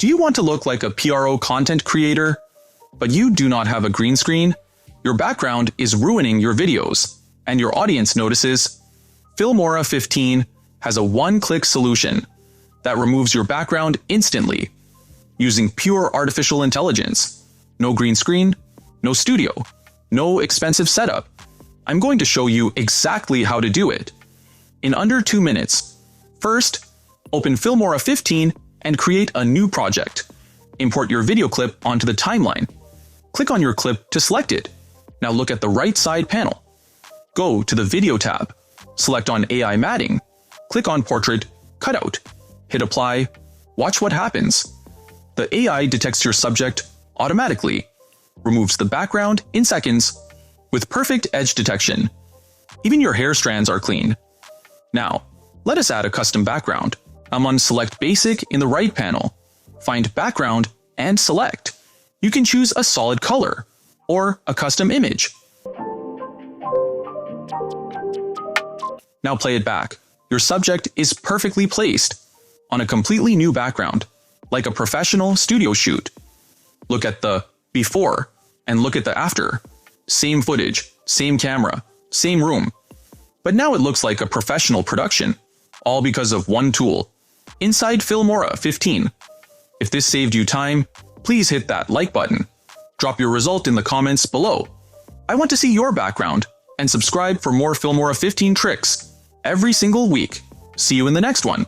Do you want to look like a PRO content creator, but you do not have a green screen? Your background is ruining your videos, and your audience notices? Filmora 15 has a one-click solution that removes your background instantly, using pure artificial intelligence. No green screen, no studio, no expensive setup. I'm going to show you exactly how to do it in under 2 minutes. First, open Filmora 15 and create a new project. Import your video clip onto the timeline. Click on your clip to select it. Now look at the right side panel. Go to the Video tab. Select on AI Matting. Click on Portrait Cutout. Hit Apply. Watch what happens. The AI detects your subject automatically, removes the background in seconds, with perfect edge detection. Even your hair strands are clean. Now, let us add a custom background. I'm on Select Basic in the right panel. Find Background and select. You can choose a solid color or a custom image. Now play it back. Your subject is perfectly placed on a completely new background, like a professional studio shoot. Look at the before and look at the after. Same footage, same camera, same room. But now it looks like a professional production, all because of one tool, inside Filmora 15. If this saved you time, please hit that like button. Drop your result in the comments below. I want to see your background, and subscribe for more Filmora 15 tricks every single week. See you in the next one.